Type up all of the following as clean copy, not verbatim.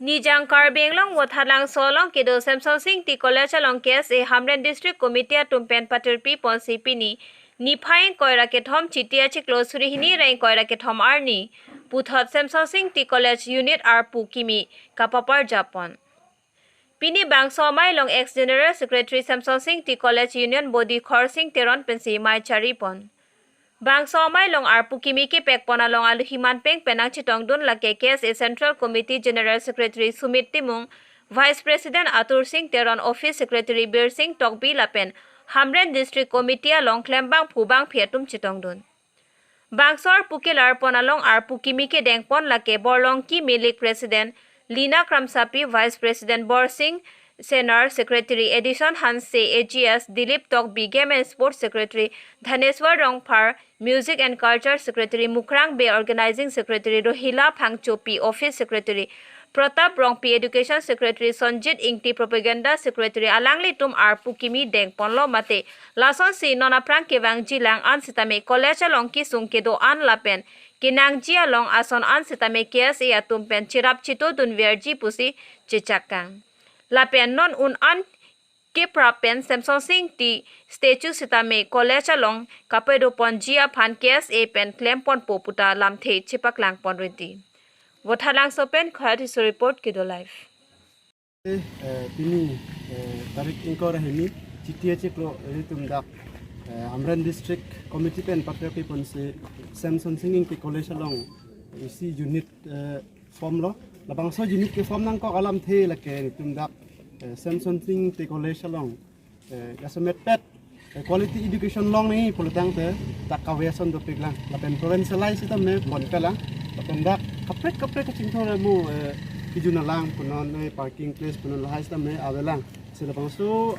Nijang Karbeng long wathalang solong kido Semson Sing Engti College along KSA Hamren District Committee tumpen paterpi ponsi pini nipain koira kethom chitia chiklo surihini rain koira kethom arni puthot Semson Sing Engti College unit arpu kimi kapapar Japan Pini bangso mai long ex General Secretary Semson Sing Engti College Union Body Khorsing Teron pensi mai charipon Bangso mai long arpu kimi ki pekpona long aluhiman peng penang chitong dun lake KSA Central Committee General Secretary Sumit Timung Vice President Atur Singh Teron Office Secretary Bir Singh Tokbi Lapen Hamren District Committee long klembang phubang phetum chitong dun Bangsor pukilar ponalong arpu kimi ke dengpon lake borlong ki milik President Lina Kramsapi Vice President Bor Singh Senar Secretary Edison Hanse AGS Dilip Tokbi Game and Sports Secretary Dhaneshwar Rongphar Music and Culture Secretary Mukrang Bay Organizing Secretary Rohila Phangchopi Office Secretary Pratap Rongpi Education Secretary Sonjit Engti Propaganda Secretary Alangli Tum Arpu Kimi Deng Ponlo Mate Lason Si Nona Prang Kevang Jilang An Sitame College Along Ki Sungkedo An Lapen Kinang Jia Long Ason An Sitame KSA Atum Pen Chirap Chito Dun Verji Pusi Chichakang Lapen non un an ke prapen Semson Sing Engti statue sitame college along kapedo pon jia phan KSA pen claim pon poputa lamthe chipak lang pon rinti wothalang sopen khayat hiso report kido live Pini tarik ingkor hini chitia chiklo ritum dak Hamren District Committee pen patriarchy pon se Semson Sing Engti College along isi unit form lo labang so unit ke form nang ko alam the lake ritum dak Semson Sing Engti College along yasomet pet quality education long ni polutang te tak kaweson do piglang lapen provincialize ita me pon pelang lapen dak kapret kaching thora mu kijuna lang punon parking place punon lahai ita me avelang silabang so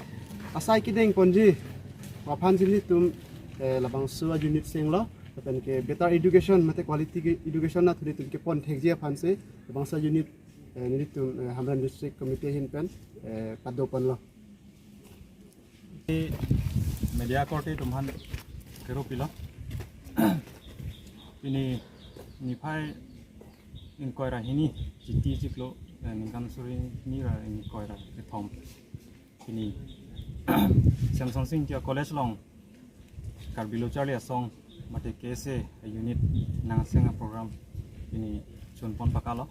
asai kideng ponji waphan jini tum labang so unit sing lo lapen ke better education mate quality education na thuri tum ke pon thekjia phanse labang so unit ni tum Hamren District Committee hin pen padopan lo media korte tumhan kero pila ini nipai inkoira hini jiti jiklo ningkan suri ni ra inkoira thom ini Semson Sing Engti College long karbilo charli asong mate KSA unit nang senga program ini chunpon pakalo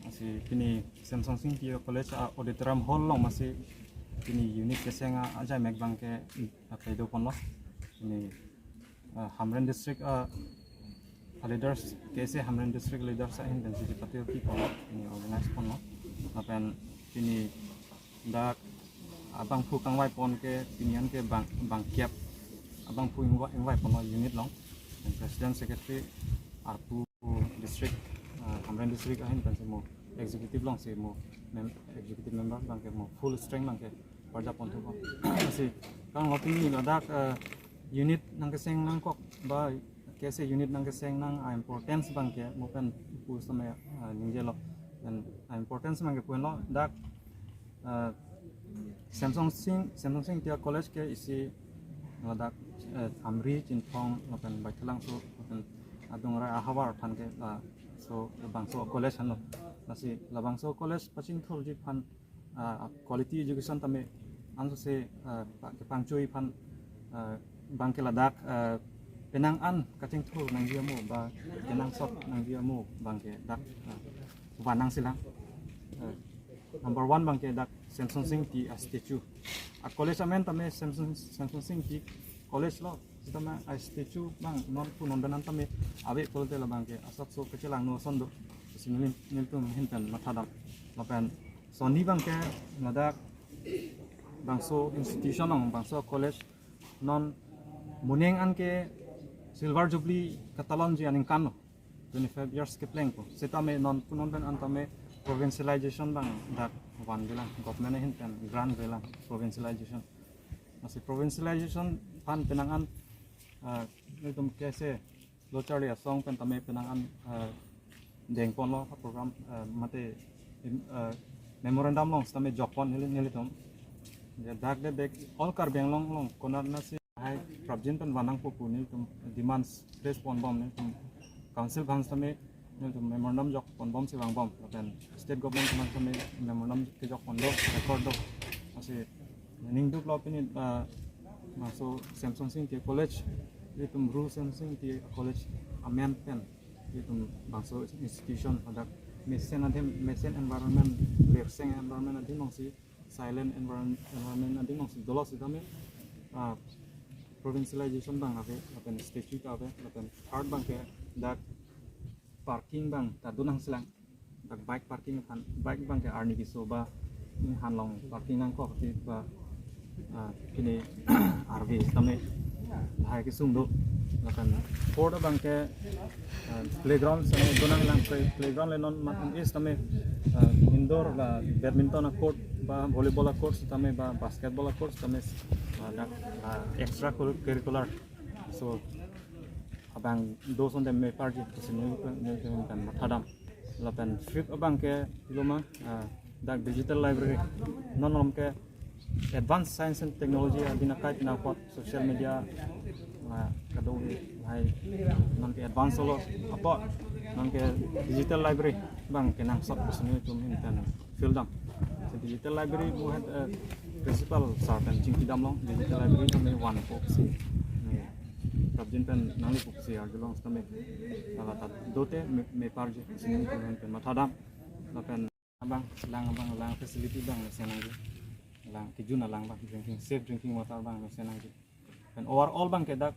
masih kini Semson Sing Engti College auditorium hall long masih kini unit kesenga aja megbang ke pedo pon lo ini Hamren District leaders KSA Hamren District leaders in dan sisi patil people ini organize pon lo apen kini dak abang pu kang wai pon ke pinian ke bang kiap abang pu invite pon lo unit long dan president secretary arpu district Hamren District ahin dan simo executive long si mo executive member bang ke mo full strength bang ke pada pon tu masih kang ngopi ni ladak unit nang keseng nang kok ba kese unit nang keseng nang importance bang ke mo pen pu sama ningjelo dan importance bang ke pun lo dak Semson Sing Engti College ke isi ladak amri cinpong lapen baitlang so lapen adung ra hawar than ke la so bangso college han lo nasi labangso college pacing thol ji phan quality education tame anso se pangchui phan bangke ladak penang an kacing thol nang dia mo ba penang sot nang dia mo bangke dak wanang silang number 1 bangke dak Semson Sing Engti statue a college amen tame Semson Sing Engti college lo sitama statue bang non punon danan tame abe kolte la bangke asap so kecelang no sondo sinulin niltum hintan mathadam lapen soni bangke nadak bangso institution ong bangso college non muneng anke silver jubilee katalon ji aning kano 25 years ke pleng ko sitame non punon dan antame provincialization bang dak wan bilang government hintan grant bilang provincialization masih provincialization pan penangan nitum kese lochari asong pen tame penangan dengpon lo program mate memorandum long stame jokpon nilitum ya dak de all kar beng long konar na si hai prabjin pen wanang popu nilitum demands respond bom nilitum council bang stame นี่ตัว memorandum จอกปนบอมสิวางบอมแล้วเป็น state government มันทำ memorandum ที่จอกปนดอก record ดอกmasihนิ่งดูกรอบนี้masuk Semson Sing Engti College itu baru Semson Sing Engti College amendment itu masuk institution ada mesin environment lerseng environment ada nongsi silent environment ada nongsi dolos itu kami provincialization bang apa statute apa hard bang ke dak parking bang tadu nang selang dak bike parking kan bike bang ke arni kisoba ini hanlong parking nang kok di ba kini RV kami hai kisung do akan port bang ke playground sana donang lang playground le non matun is kami indoor la badminton court ba volleyball court kami ba basketball court kami dak extra curricular so abang dos on dem me party sini kan mathadam lapan fifth abang ke iloma dak digital library non ke advanced science and technology adina kait na pot social media kadong hai non ke advance solo apa non ke digital library bang kenang sot sini tum kan fieldam digital library buat principal sartan jingki damlong digital library kami one box Rabjin pen nang lipuk si arjulong stame kalau tak dote me parje sini pen mathadam lapen abang lang facility bang senang lang kijun lang bang drinking safe drinking water bang senang dan overall bang kedak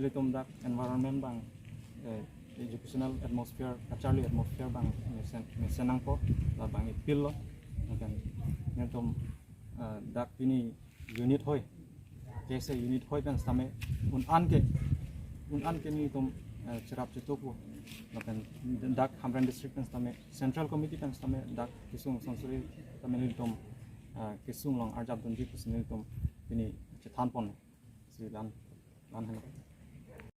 litum dak environment bang educational atmosphere actually atmosphere bang senang po la bang ipil lo kan ngetum dak ini unit hoy KSA unit hoy bang stame unan ke ni tum cerap cetuku lapen dak Hamren district bang stame central committee bang stame dak kisung sonsuri stame ni tum kisung long arjab dunji kusni tum ini cetan pon si lan